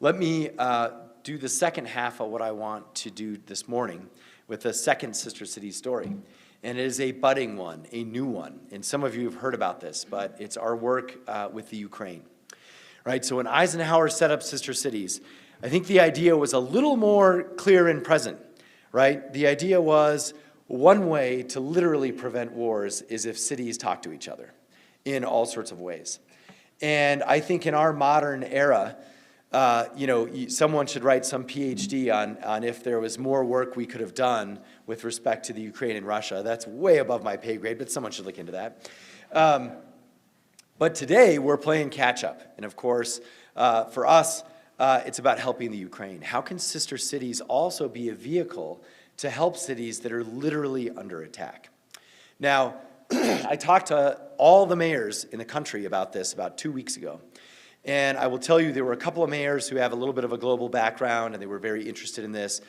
Let me do the second half of what I want to do this morning with the second Sister City story. And it is a budding one, a new one. And some of you have heard about this, but it's our work with the Ukraine. Right, so when Eisenhower set up Sister Cities, I think the idea was a little more clear and present, right? The idea was one way to literally prevent wars is if cities talk to each other in all sorts of ways. And I think in our modern era, someone should write some PhD on if there was more work we could have done with respect to the Ukraine and Russia. That's way above my pay grade, but someone should look into that. But today, we're playing catch-up. And of course, for us, it's about helping the Ukraine. How can Sister Cities also be a vehicle to help cities that are literally under attack? Now, I talked to all the mayors in the country about this about 2 weeks ago. And I will tell you, there were a couple of mayors who have a little bit of a global background, and they were very interested in this.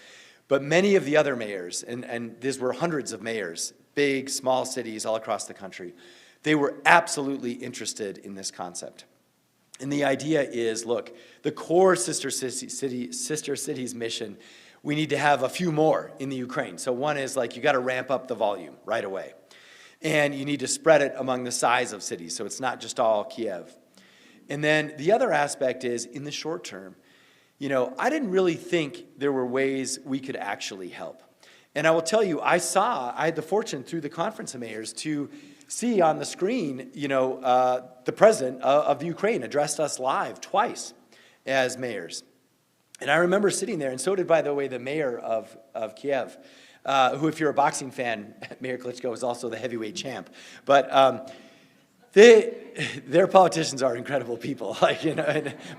But many of the other mayors, and these were hundreds of mayors, big, small cities all across the country, they were absolutely interested in this concept. And the idea is, look, the core Sister Cities mission, we need to have a few more in the Ukraine. So one is like, you got to ramp up the volume right away. And you need to spread it among the size of cities, so it's not just all Kiev. And then the other aspect is, in the short term, I didn't really think there were ways we could actually help. And I will tell you, I had the fortune through the Conference of Mayors to see on the screen, the president of the Ukraine addressed us live twice as mayors. And I remember sitting there, and so did, by the way, the mayor of Kiev, who, if you're a boxing fan, Mayor Klitschko is also the heavyweight champ. But their politicians are incredible people,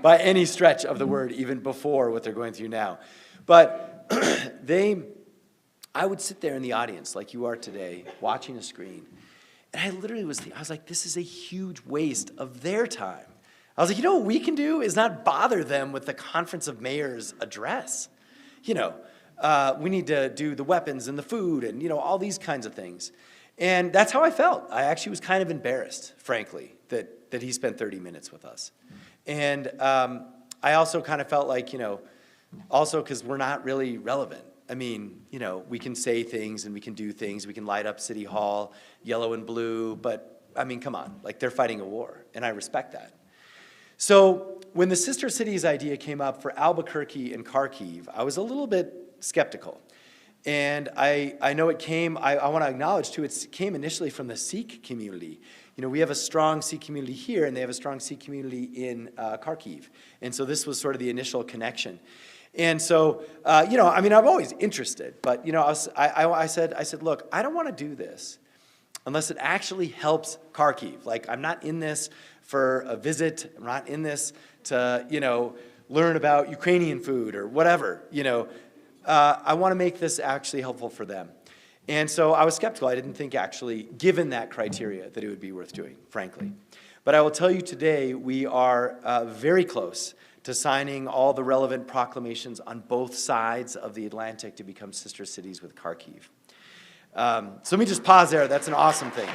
by any stretch of the word, even before what they're going through now. But I would sit there in the audience, like you are today, watching a screen. And I literally was like, this is a huge waste of their time. I was like, what we can do is not bother them with the Conference of Mayors address. We need to do the weapons and the food and, all these kinds of things. And that's how I felt. I actually was kind of embarrassed, frankly, that he spent 30 minutes with us. And I also kind of felt like, also because we're not really relevant. I mean, we can say things and we can do things. We can light up City Hall, yellow and blue, but I mean, come on, like they're fighting a war, and I respect that. So when the Sister Cities idea came up for Albuquerque and Kharkiv, I was a little bit skeptical. And I know it came, I want to acknowledge too, it came initially from the Sikh community. We have a strong Sikh community here, and they have a strong Sikh community in Kharkiv. And so this was sort of the initial connection. And so, I'm always interested, but, I said, look, I don't want to do this unless it actually helps Kharkiv. Like, I'm not in this for a visit. I'm not in this to, learn about Ukrainian food or whatever, I want to make this actually helpful for them. And so I was skeptical. I didn't think actually, given that criteria, that it would be worth doing, frankly. But I will tell you today, we are very close to signing all the relevant proclamations on both sides of the Atlantic to become sister cities with Kharkiv. So let me just pause there. That's an awesome thing.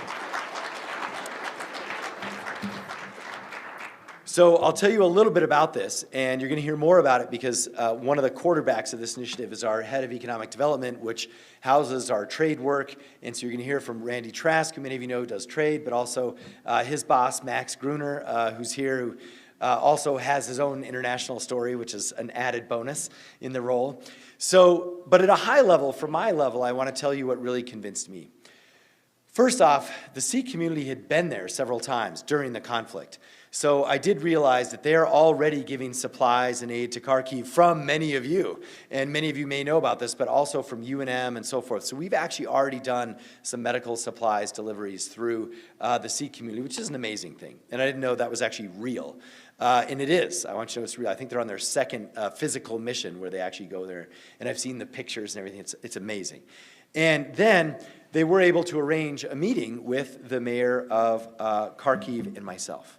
So I'll tell you a little bit about this, and you're going to hear more about it because one of the quarterbacks of this initiative is our head of economic development, which houses our trade work. And so you're going to hear from Randy Trask, who many of you know does trade, but also his boss, Max Gruner, who's here, who also has his own international story, which is an added bonus in the role. So, but at a high level, from my level, I want to tell you what really convinced me. First off, the Sikh community had been there several times during the conflict. So I did realize that they're already giving supplies and aid to Kharkiv from many of you. And many of you may know about this, but also from UNM and so forth. So we've actually already done some medical supplies deliveries through the Sikh community, which is an amazing thing. And I didn't know that was actually real. And it is. I want you to know it's real. I think they're on their second physical mission where they actually go there. And I've seen the pictures and everything. It's amazing. And then they were able to arrange a meeting with the mayor of Kharkiv and myself.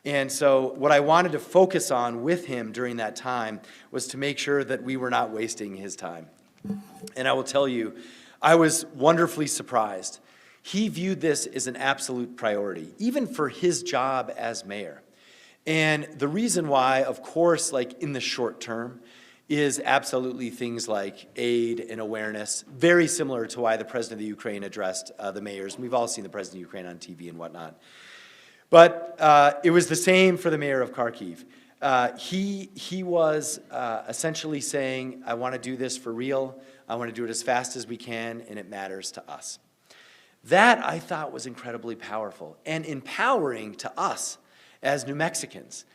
And so what I wanted to focus on with him during that time was to make sure that we were not wasting his time. And I will tell you, I was wonderfully surprised. He viewed this as an absolute priority, even for his job as mayor. And the reason why, of course, like in the short term, is absolutely things like aid and awareness, very similar to why the president of the Ukraine addressed the mayors. And we've all seen the president of Ukraine on TV and whatnot. But it was the same for the mayor of Kharkiv. He was essentially saying, I want to do this for real, I want to do it as fast as we can, and it matters to us. That, I thought, was incredibly powerful and empowering to us as New Mexicans.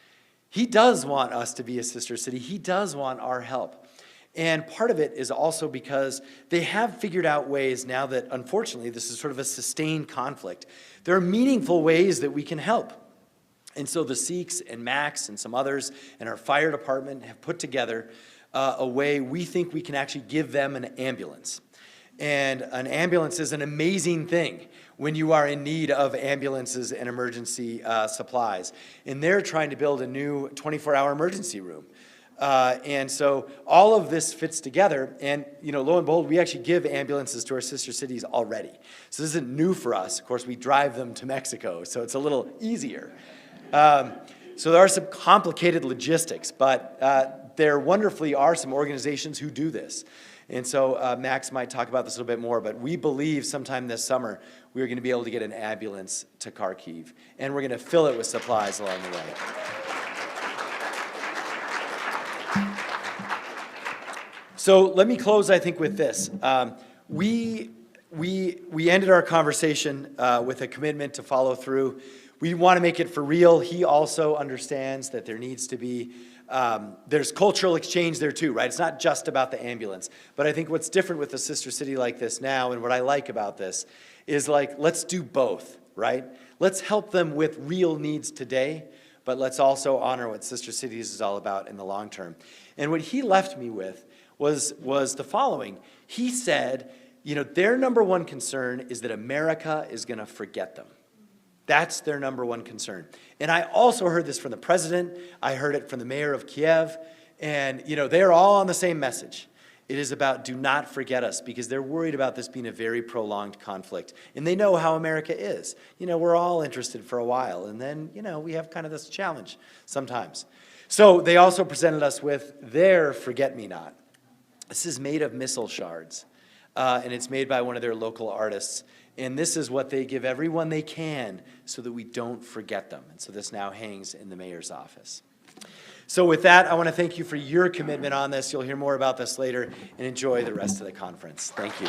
He does want us to be a sister city. He does want our help. And part of it is also because they have figured out ways now that, unfortunately, this is sort of a sustained conflict. There are meaningful ways that we can help. And so the Sikhs and Max and some others and our fire department have put together a way we think we can actually give them an ambulance. And an ambulance is an amazing thing when you are in need of ambulances and emergency supplies. And they're trying to build a new 24-hour emergency room. And so all of this fits together. And, you know, lo and behold, we actually give ambulances to our sister cities already. So this isn't new for us. Of course, we drive them to Mexico, so it's a little easier. So there are some complicated logistics, but there wonderfully are some organizations who do this. And so Max might talk about this a little bit more, but we believe sometime this summer we're going to be able to get an ambulance to Kharkiv, and we're going to fill it with supplies along the way. So let me close, I think, with this. We ended our conversation with a commitment to follow through. We want to make it for real. He also understands that there needs to be there's cultural exchange there too, right? It's not just about the ambulance. But I think what's different with a sister city like this now, and what I like about this, is like, let's do both, right? Let's help them with real needs today, but let's also honor what Sister Cities is all about in the long term. And what he left me with was the following. He said, you know, their number one concern is that America is going to forget them. That's their number one concern. And I also heard this from the president. I heard it from the mayor of Kiev. And, you know, they're all on the same message. It is about do not forget us, because they're worried about this being a very prolonged conflict. And they know how America is. You know, we're all interested for a while. And then, you know, we have kind of this challenge sometimes. So they also presented us with their forget-me-not. This is made of missile shards. And it's made by one of their local artists. And this is what they give everyone they can so that we don't forget them. And so this now hangs in the mayor's office. So with that, I want to thank you for your commitment on this. You'll hear more about this later, and enjoy the rest of the conference. Thank you.